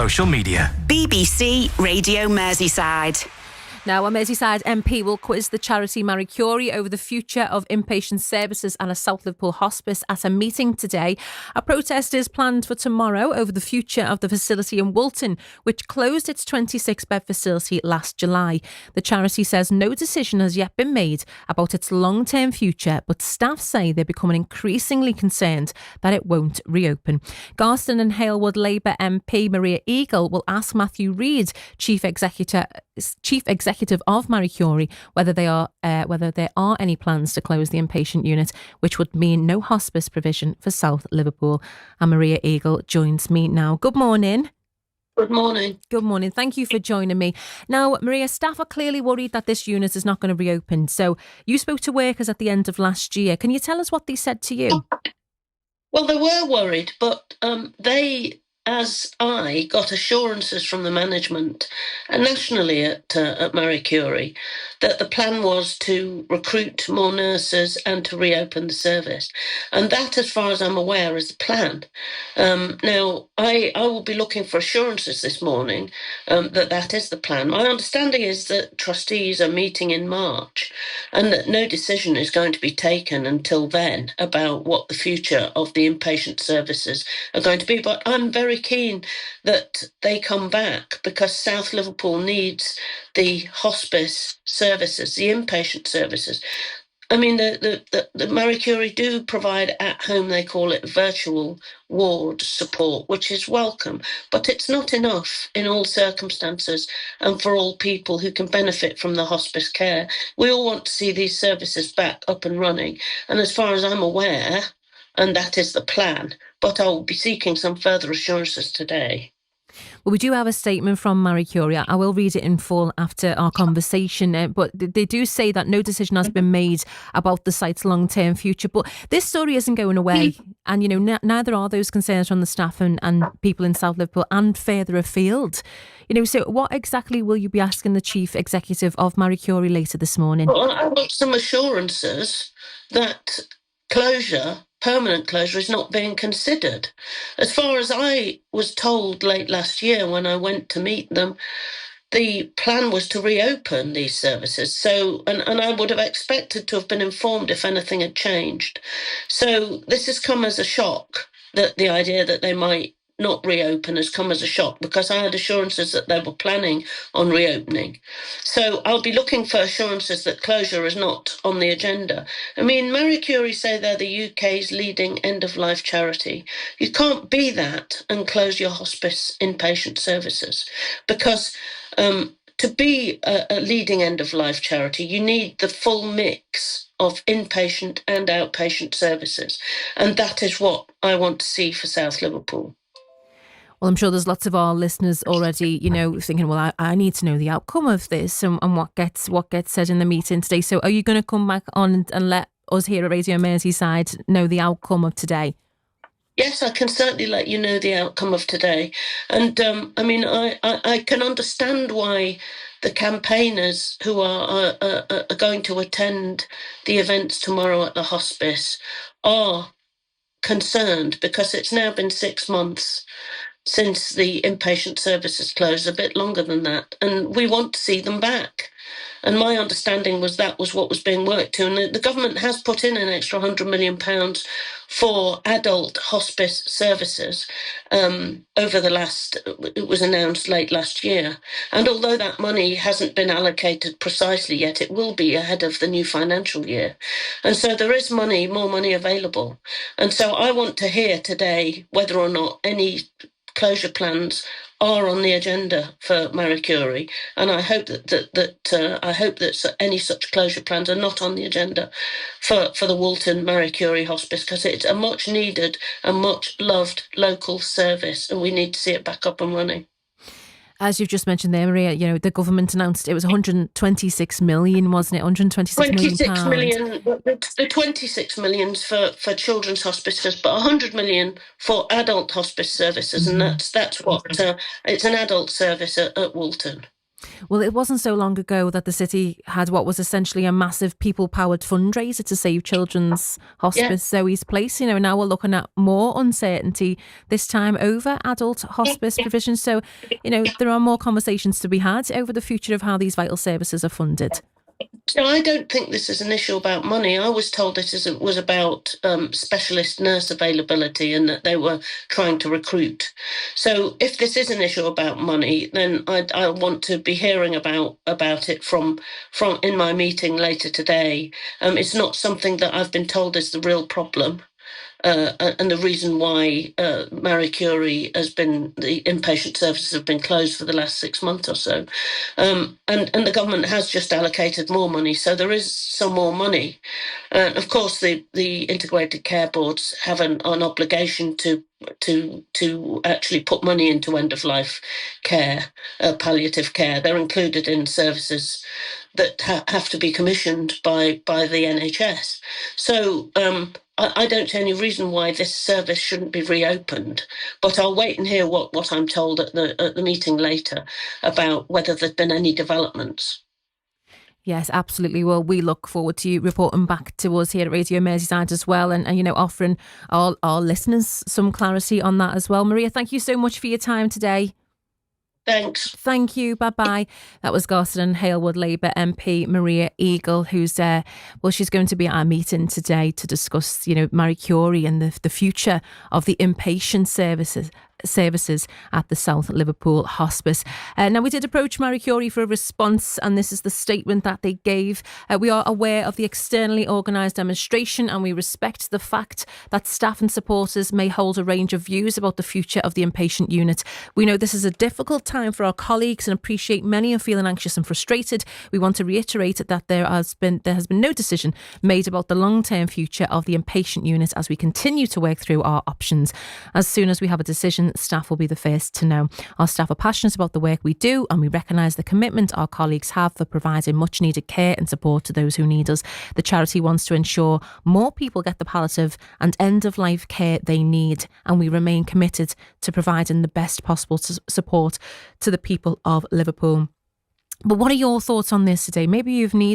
social media. BBC Radio Merseyside. Now, a Merseyside MP will quiz the charity Marie Curie over the future of inpatient services at a South Liverpool hospice at a meeting today. A protest is planned for tomorrow over the future of the facility in Woolton, which closed its 26-bed facility last July. The charity says no decision has yet been made about its long-term future, but staff say they're becoming increasingly concerned that it won't reopen. Garston and Halewood Labour MP Maria Eagle will ask Matthew Reid, Chief Executive of Marie Curie, whether there are any plans to close the inpatient unit, which would mean no hospice provision for South Liverpool. And Maria Eagle joins me now. Good morning. Good morning. Good morning. Thank you for joining me. Now, Maria, staff are clearly worried that this unit is not going to reopen. So you spoke to workers at the end of last year. Can you tell us what they said to you? Well, they were worried, but they, as I, got assurances from the management and nationally at Marie Curie that the plan was to recruit more nurses and to reopen the service. And that, as far as I'm aware, is the plan. Now, I will be looking for assurances this morning that is the plan. My understanding is that trustees are meeting in March and that no decision is going to be taken until then about what the future of the inpatient services are going to be. But I'm very keen that they come back because South Liverpool needs the hospice services, the inpatient services. I mean, the Marie Curie do provide at home, they call it virtual ward support, which is welcome, but it's not enough in all circumstances and for all people who can benefit from the hospice care. We all want to see these services back up and running. And as far as I'm aware, and that is the plan, but I will be seeking some further assurances today. Well, we do have a statement from Marie Curie. I will read it in full after our conversation, but they do say that no decision has been made about the site's long-term future. But this story isn't going away. And, neither are those concerns from the staff and people in South Liverpool and further afield. So what exactly will you be asking the Chief Executive of Marie Curie later this morning? Well, I want some assurances that permanent closure is not being considered. As far as I was told late last year when I went to meet them, the plan was to reopen these services. So, and I would have expected to have been informed if anything had changed. So this has come as a shock, that the idea that they might not reopen has come as a shock because I had assurances that they were planning on reopening. So I'll be looking for assurances that closure is not on the agenda. I mean, Marie Curie say they're the UK's leading end-of-life charity. You can't be that and close your hospice inpatient services because to be a leading end-of-life charity, you need the full mix of inpatient and outpatient services. And that is what I want to see for South Liverpool. Well, I'm sure there's lots of our listeners already, thinking, well, I need to know the outcome of this and what gets said in the meeting today. So are you going to come back on and let us here at Radio Merseyside know the outcome of today? Yes, I can certainly let you know the outcome of today. And I can understand why the campaigners who are going to attend the events tomorrow at the hospice are concerned because it's now been 6 months since the inpatient services closed, a bit longer than that, and we want to see them back. And my understanding was that was what was being worked to, and the government has put in an extra £100 million for adult hospice services over the last, it was announced late last year. And although that money hasn't been allocated precisely yet, it will be ahead of the new financial year. And so there is more money available. And so I want to hear today whether or not any closure plans are on the agenda for Marie Curie, and I hope that any such closure plans are not on the agenda for the Woolton Marie Curie Hospice because it's a much needed and much loved local service, and we need to see it back up and running. As you've just mentioned there, Maria, the government announced it was 126 million, wasn't it? 126 million. The 26 million for children's hospices, but 100 million for adult hospice services, and that's what it's an adult service at Woolton. Well, it wasn't so long ago that the city had what was essentially a massive people-powered fundraiser to save Children's Hospice Zoe's Place. Now we're looking at more uncertainty, this time over adult hospice provision. So, there are more conversations to be had over the future of how these vital services are funded. So I don't think this is an issue about money. I was told it was about specialist nurse availability and that they were trying to recruit. So if this is an issue about money, then I want to be hearing about it from in my meeting later today. It's not something that I've been told is the real problem. And the reason why Marie Curie the inpatient services have been closed for the last 6 months or so. And the government has just allocated more money, so there is some more money. Of course, the integrated care boards have an obligation to actually put money into end-of-life care, palliative care. They're included in services that have to be commissioned by the NHS. So I don't see any reason why this service shouldn't be reopened, but I'll wait and hear what I'm told at the meeting later about whether there's been any developments. Yes, absolutely. Well, we look forward to you reporting back to us here at Radio Merseyside as well, and offering our listeners some clarity on that as well. Maria, thank you so much for your time today. Thanks. Thank you. Bye-bye. That was Garston and Halewood Labour MP Maria Eagle, who's she's going to be at our meeting today to discuss, Marie Curie and the future of the inpatient services at the South Liverpool Hospice. Now, we did approach Marie Curie for a response, and this is the statement that they gave. We are aware of the externally organised demonstration, and we respect the fact that staff and supporters may hold a range of views about the future of the inpatient unit. We know this is a difficult time for our colleagues and appreciate many are feeling anxious and frustrated. We want to reiterate that there has been no decision made about the long-term future of the inpatient unit as we continue to work through our options. As soon as we have a decision, staff will be the first to know. Our staff are passionate about the work we do, and we recognise the commitment our colleagues have for providing much needed care and support to those who need us. The charity wants to ensure more people get the palliative and end-of-life care they need, and we remain committed to providing the best possible support to the people of Liverpool. But what are your thoughts on this today? Maybe you've needed